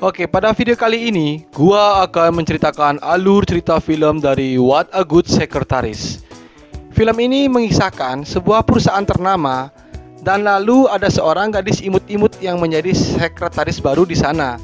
Oke, pada video kali ini, gua akan menceritakan alur cerita film dari What a Good Secretaries. Film ini mengisahkan sebuah perusahaan ternama dan lalu ada seorang gadis imut-imut yang menjadi sekretaris baru di sana.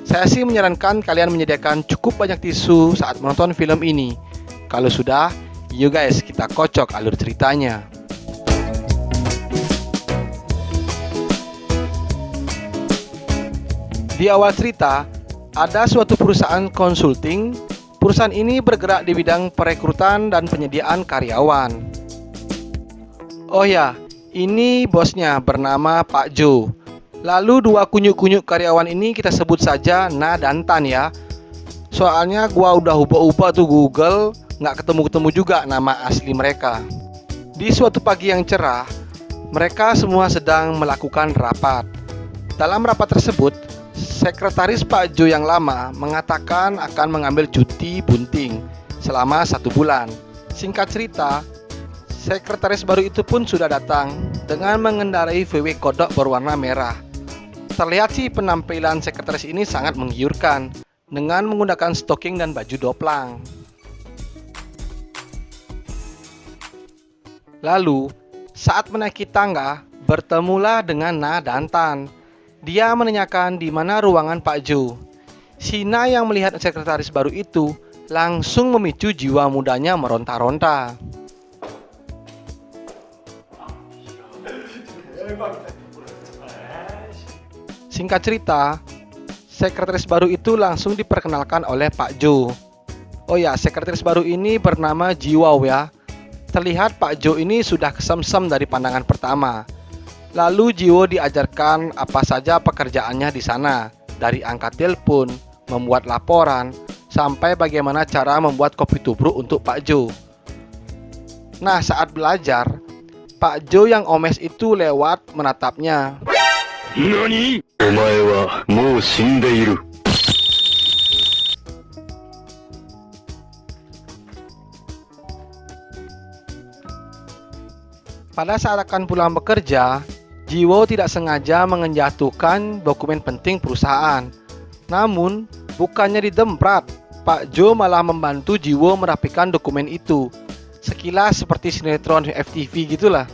Saya sih menyarankan kalian menyediakan cukup banyak tisu saat menonton film ini. Kalau sudah, yuk guys, kita kocok alur ceritanya. Di awal cerita, ada suatu perusahaan konsulting. Perusahaan ini bergerak di bidang perekrutan dan penyediaan karyawan. Oh ya, ini bosnya bernama Pak Joe. Lalu dua kunyuk-kunyuk karyawan ini kita sebut saja Na dan Tan ya. Soalnya gua udah ubah-ubah tuh Google, nggak ketemu-ketemu juga nama asli mereka. Di suatu pagi yang cerah, mereka semua sedang melakukan rapat. Dalam rapat tersebut, Sekretaris Pak Joe yang lama mengatakan akan mengambil cuti bunting selama 1 bulan. Singkat cerita, sekretaris baru itu pun sudah datang dengan mengendarai VW kodok berwarna merah. Terlihat sih penampilan sekretaris ini sangat menggiurkan dengan menggunakan stoking dan baju doplang. Lalu, saat menaiki tangga, bertemulah dengan Na dan Tan. Dia menanyakan di mana ruangan Pak Joe. Si Na yang melihat sekretaris baru itu langsung memicu jiwa mudanya meronta-ronta. Singkat cerita, sekretaris baru itu langsung diperkenalkan oleh Pak Joe. Oh ya, sekretaris baru ini bernama Jiwao ya. Terlihat Pak Joe ini sudah kesemsem dari pandangan pertama. Lalu Jiwo diajarkan apa saja pekerjaannya di sana, dari angkat telepon, membuat laporan, sampai bagaimana cara membuat kopi tubruk untuk Pak Joe. Nah, saat belajar, Pak Joe yang omes itu lewat menatapnya. Nani? Omae wa mou shindeiru. Pada saat akan pulang bekerja, Jiwo tidak sengaja menjatuhkan dokumen penting perusahaan. Namun, bukannya didemprat, Pak Joe malah membantu Jiwo merapikan dokumen itu. Sekilas seperti sinetron FTV gitulah.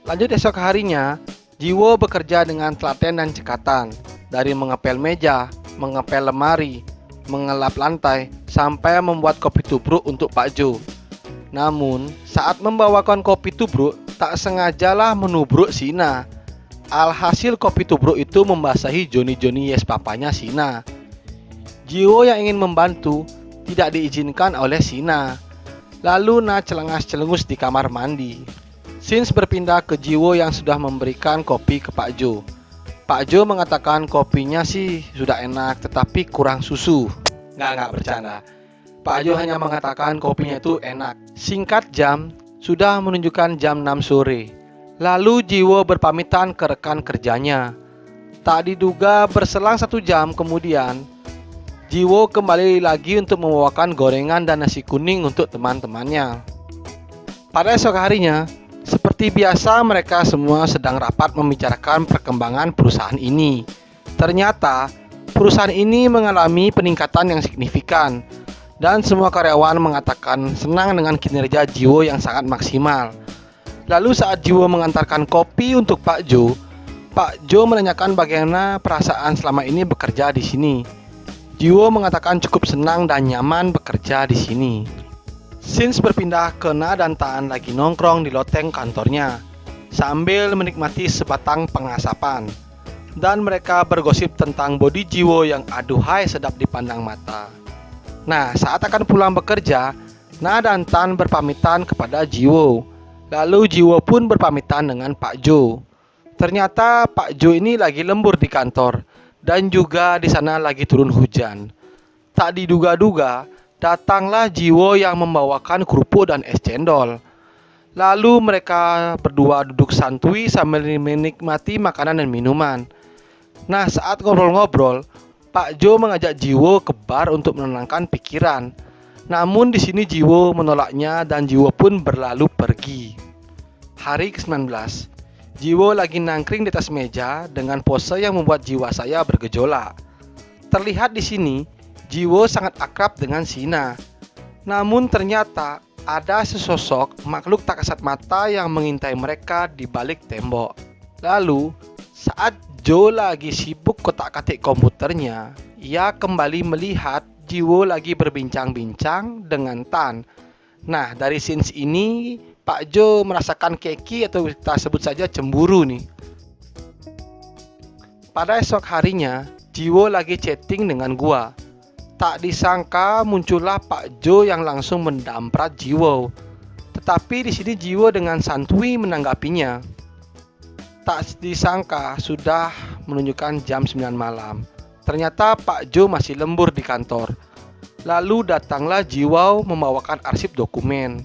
Lanjut esok harinya, Jiwo bekerja dengan telaten dan cekatan. Dari mengepel meja, mengepel lemari, mengelap lantai, sampai membuat kopi tubruk untuk Pak Joe. Namun, saat membawakan kopi tubruk, tak sengajalah menubruk Sina. Alhasil kopi tubruk itu membasahi Johnny Yes papanya Sina. Jiwo yang ingin membantu tidak diizinkan oleh Sina. Lalu Na celengas-celengus di kamar mandi. Sins berpindah ke Jiwo yang sudah memberikan kopi ke Pak Joe. Pak Joe mengatakan kopinya sih sudah enak tetapi kurang susu. Nggak bercanda. Pak Joe hanya mengatakan kopinya itu enak. Singkat jam, sudah menunjukkan jam 6 sore. Lalu Jiwo berpamitan ke rekan kerjanya. Tak diduga berselang 1 jam kemudian, Jiwo kembali lagi untuk membawakan gorengan dan nasi kuning untuk teman-temannya. Pada esok harinya, seperti biasa mereka semua sedang rapat membicarakan perkembangan perusahaan ini. Ternyata, perusahaan ini mengalami peningkatan yang signifikan. Dan semua karyawan mengatakan senang dengan kinerja Jiwo yang sangat maksimal. Lalu saat Jiwo mengantarkan kopi untuk Pak Joe menanyakan bagaimana perasaan selama ini bekerja di sini. Jiwo mengatakan cukup senang dan nyaman bekerja di sini. Sins berpindah ke Na dan Tan lagi nongkrong di loteng kantornya sambil menikmati sebatang pengasapan. Dan mereka bergosip tentang body Jiwo yang aduhai sedap dipandang mata. Nah, saat akan pulang bekerja, Na dan Tan berpamitan kepada Jiwo. Lalu Jiwo pun berpamitan dengan Pak Joe. Ternyata Pak Joe ini lagi lembur di kantor dan juga di sana lagi turun hujan. Tak diduga-duga, datanglah Jiwo yang membawakan kerupuk dan es cendol. Lalu mereka berdua duduk santuy sambil menikmati makanan dan minuman. Nah, saat ngobrol-ngobrol, Pak Joe mengajak Jiwo ke bar untuk menenangkan pikiran. Namun di sini Jiwo menolaknya dan Jiwo pun berlalu pergi. Hari ke-19. Jiwo lagi nangkring di atas meja dengan pose yang membuat jiwa saya bergejolak. Terlihat di sini, Jiwo sangat akrab dengan Shina. Namun ternyata ada sesosok makhluk tak kasat mata yang mengintai mereka di balik tembok. Lalu, saat Joe lagi sibuk kotak-katik komputernya, ia kembali melihat Jiwo lagi berbincang-bincang dengan Tan. Nah, dari scenes ini, Pak Joe merasakan keki atau kita sebut saja cemburu nih. Pada esok harinya, Jiwo lagi chatting dengan gua. Tak disangka muncullah Pak Joe yang langsung mendamprat Jiwo. Tetapi di sini Jiwo dengan santuy menanggapinya. Tak disangka sudah menunjukkan jam 9 malam. Ternyata Pak Joe masih lembur di kantor. Lalu datanglah Jiwo membawakan arsip dokumen.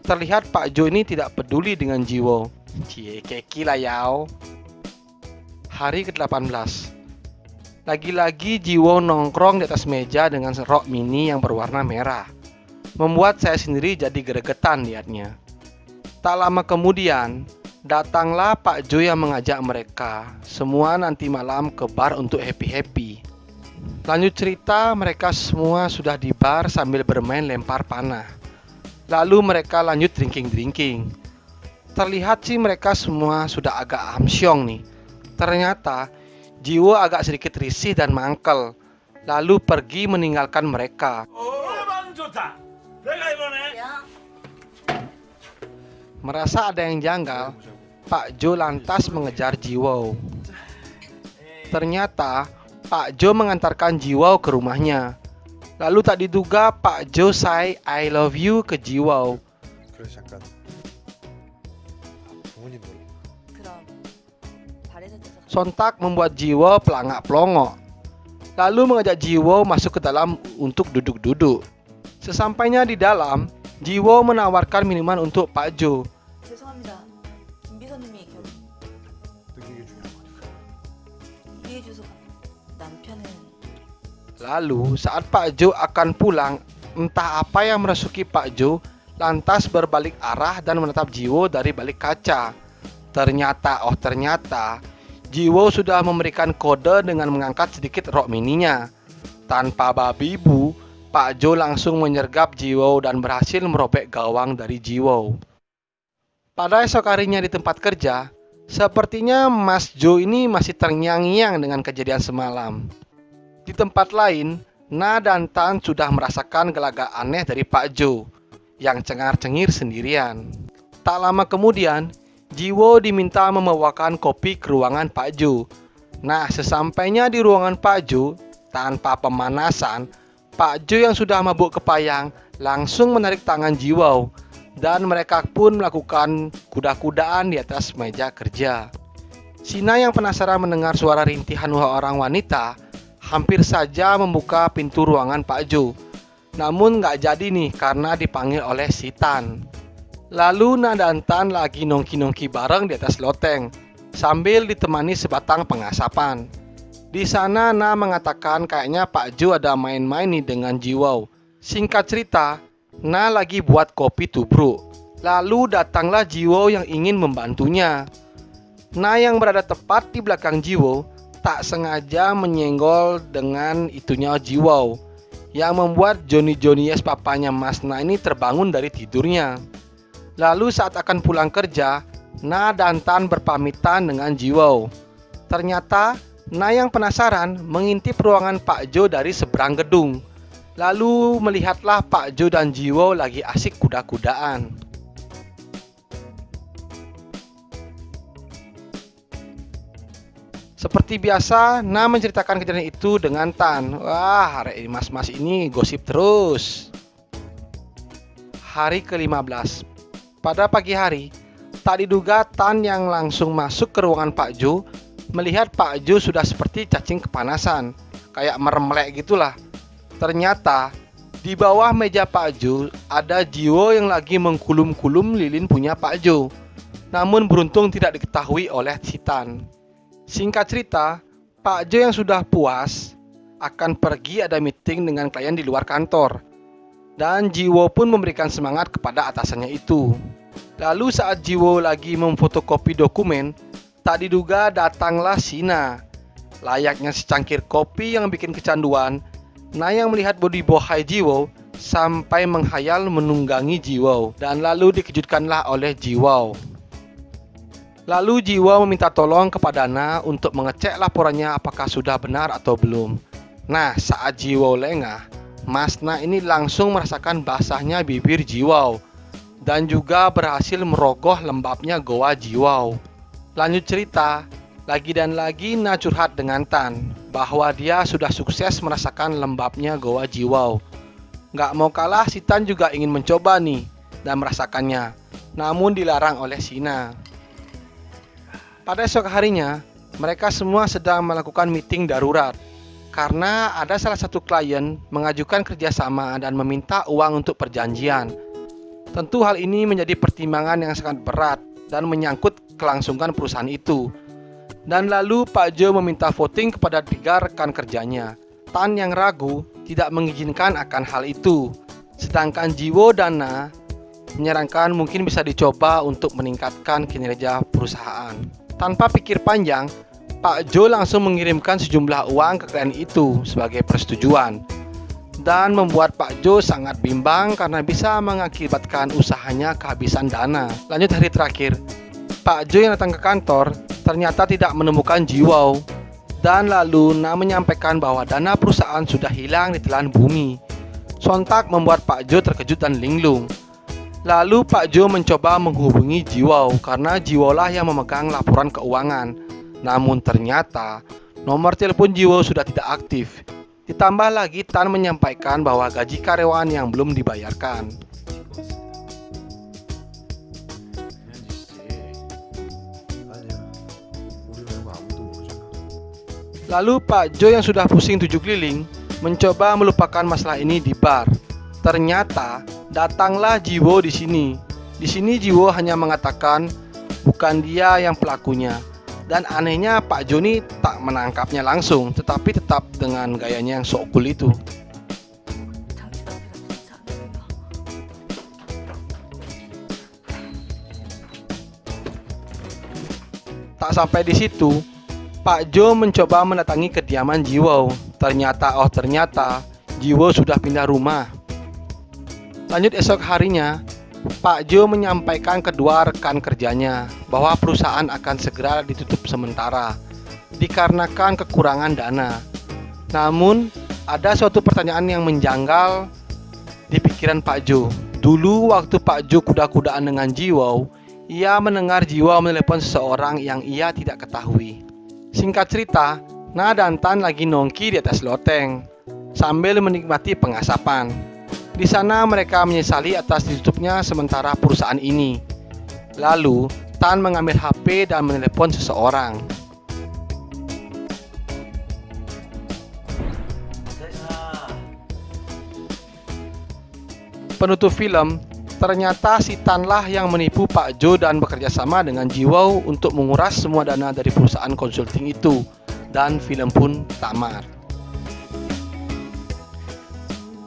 Terlihat Pak Joe ini tidak peduli dengan Jiwo. Cie keki lah yao. Hari ke-18. Lagi-lagi Jiwo nongkrong di atas meja dengan rok mini yang berwarna merah. Membuat saya sendiri jadi gregetan lihatnya. Tak lama kemudian, datanglah Pak Joe yang mengajak mereka semua nanti malam ke bar untuk happy-happy. Lanjut cerita, mereka semua sudah di bar sambil bermain lempar panah. Lalu mereka lanjut drinking-drinking. Terlihat sih mereka semua sudah agak amsyong nih. Ternyata Jiwo agak sedikit risih dan mangkel. Lalu pergi meninggalkan mereka. Merasa ada yang janggal, Pak Joe lantas mengejar Jiwo. Ternyata Pak Joe mengantarkan Jiwo ke rumahnya. Lalu tak diduga Pak Joe say I love you ke Jiwo. 그래서 잠깐 부모님 놀래. 그럼 발에서 떼서 Sontak membuat Jiwo pelangak-pelongok. Lalu mengajak Jiwo masuk ke dalam untuk duduk-duduk. Sesampainya di dalam, Jiwo menawarkan minuman untuk Pak Joe. 죄송합니다. 김 비서님이 결혼 이게 중요한 거 아닐까? 이해해 주셔서 남편은 Lalu saat Pak Joe akan pulang, entah apa yang merasuki Pak Joe, lantas berbalik arah dan menatap Jiwo dari balik kaca. Ternyata, Jiwo sudah memberikan kode dengan mengangkat sedikit rok mininya. Tanpa babi bu, Pak Joe langsung menyergap Jiwo dan berhasil merobek gawang dari Jiwo. Pada esok harinya di tempat kerja, sepertinya Mas Joe ini masih terngiang-ngiang dengan kejadian semalam. Di tempat lain, Na dan Tan sudah merasakan gelagat aneh dari Pak Joe yang cengar-cengir sendirian. Tak lama kemudian, Jiwo diminta membawakan kopi ke ruangan Pak Joe. Nah, sesampainya di ruangan Pak Joe, tanpa pemanasan, Pak Joe yang sudah mabuk kepayang langsung menarik tangan Jiwo dan mereka pun melakukan kuda-kudaan di atas meja kerja. Shina yang penasaran mendengar suara rintihan orang wanita hampir saja membuka pintu ruangan Pak Joe. Namun nggak jadi nih karena dipanggil oleh si Tan. Lalu Na dan Tan lagi nongki-nongki bareng di atas loteng sambil ditemani sebatang pengasapan. Di sana Na mengatakan kayaknya Pak Joe ada main-main nih dengan Jiwo. Singkat cerita, Na lagi buat kopi tubruk. Lalu datanglah Jiwo yang ingin membantunya. Na yang berada tepat di belakang Jiwo tak sengaja menyenggol dengan itunya Jiwo, yang membuat Johnny Yes papanya Mas Na ini terbangun dari tidurnya. Lalu saat akan pulang kerja, Na dan Tan berpamitan dengan Jiwo. Ternyata Na yang penasaran mengintip ruangan Pak Joe dari seberang gedung. Lalu melihatlah Pak Joe dan Jiwo lagi asik kuda-kudaan. Seperti biasa, Na menceritakan kejadian itu dengan Tan. Wah, hari ini mas-mas ini gosip terus. Hari ke-15. Pada pagi hari, tak diduga Tan yang langsung masuk ke ruangan Pak Joe melihat Pak Joe sudah seperti cacing kepanasan, kayak meremlek gitulah. Ternyata di bawah meja Pak Joe ada Jiwo yang lagi mengkulum-kulum lilin punya Pak Joe. Namun beruntung tidak diketahui oleh si Tan. Singkat cerita, Pak Joe yang sudah puas akan pergi ada meeting dengan klien di luar kantor. Dan Jiwo pun memberikan semangat kepada atasannya itu. Lalu saat Jiwo lagi memfotokopi dokumen, tak diduga datanglah Shina. Layaknya secangkir kopi yang bikin kecanduan, Na yang melihat body bohai Jiwo sampai menghayal menunggangi Jiwo, dan lalu dikejutkanlah oleh Jiwo. Lalu Jiwo meminta tolong kepada Na untuk mengecek laporannya apakah sudah benar atau belum. Nah, saat Jiwo lengah, Mas Na ini langsung merasakan basahnya bibir Jiwo dan juga berhasil merogoh lembabnya goa Jiwo. Lanjut cerita, lagi dan lagi Na curhat dengan Tan bahwa dia sudah sukses merasakan lembabnya goa Jiwo. Gak mau kalah, si Tan juga ingin mencoba nih dan merasakannya, namun dilarang oleh Shina. Pada esok harinya, mereka semua sedang melakukan meeting darurat karena ada salah satu klien mengajukan kerjasama dan meminta uang untuk perjanjian. Tentu hal ini menjadi pertimbangan yang sangat berat dan menyangkut kelangsungan perusahaan itu. Dan lalu Pak Jo meminta voting kepada 3 rekan kerjanya. Tan yang ragu tidak mengizinkan akan hal itu, sedangkan Jiwo dan Na menyarankan mungkin bisa dicoba untuk meningkatkan kinerja perusahaan. Tanpa pikir panjang, Pak Jo langsung mengirimkan sejumlah uang ke klien itu sebagai persetujuan, dan membuat Pak Jo sangat bimbang karena bisa mengakibatkan usahanya kehabisan dana. Lanjut hari terakhir, Pak Jo yang datang ke kantor ternyata tidak menemukan Jiwo, dan lalu Na menyampaikan bahwa dana perusahaan sudah hilang di telan bumi. Sontak membuat Pak Jo terkejut dan linglung. Lalu Pak Jo mencoba menghubungi Jiwo karena Jiwo lah yang memegang laporan keuangan. Namun ternyata nomor telepon Jiwo sudah tidak aktif. Ditambah lagi Tan menyampaikan bahwa gaji karyawan yang belum dibayarkan. 아니야. 우리 말고 아무도 모르잖아. Lalu Pak Jo yang sudah pusing 7 keliling mencoba melupakan masalah ini di bar. Ternyata datanglah Jiwo di sini. Di sini Jiwo hanya mengatakan bukan dia yang pelakunya. Dan anehnya Pak Jo ini tak menangkapnya langsung, tetapi tetap dengan gayanya yang sok cool itu. 당신 앞에서 진짜 안 된다. Tak sampai di situ, Pak Jo mencoba mendatangi kediaman Jiwo. Ternyata Jiwo sudah pindah rumah. Lanjut esok harinya, Pak Jo menyampaikan kedua rekan kerjanya bahwa perusahaan akan segera ditutup sementara dikarenakan kekurangan dana. Namun, ada suatu pertanyaan yang menjanggal di pikiran Pak Jo. Dulu waktu Pak Jo kuda-kudaan dengan Jiwo, ia mendengar Jiwo menelepon seseorang yang ia tidak ketahui. Singkat cerita, Na dan Tan lagi nongki di atas loteng sambil menikmati pengasapan. Di sana mereka menyesali atas ditutupnya sementara perusahaan ini. Lalu, Tan mengambil HP dan menelepon seseorang. Penutup film, ternyata si Tan lah yang menipu Pak Jo dan bekerja sama dengan Jiwo untuk menguras semua dana dari perusahaan konsulting itu, dan film pun tamat.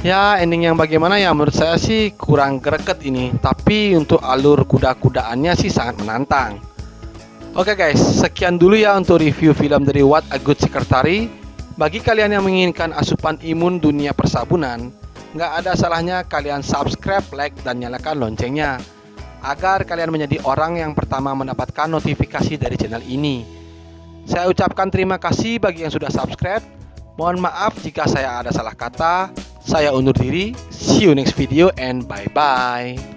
Ya, ending yang bagaimana ya, menurut saya sih kurang greget ini, tapi untuk alur kuda-kudaannya sih sangat menantang. Oke guys, sekian dulu ya untuk review film dari What a Good Secretary. Bagi kalian yang menginginkan asupan imun dunia persabunan, nggak ada salahnya kalian subscribe, like, dan nyalakan loncengnya agar kalian menjadi orang yang pertama mendapatkan notifikasi dari channel ini. Saya ucapkan terima kasih bagi yang sudah subscribe. Mohon maaf jika saya ada salah kata. Saya undur diri. See you next video and bye-bye.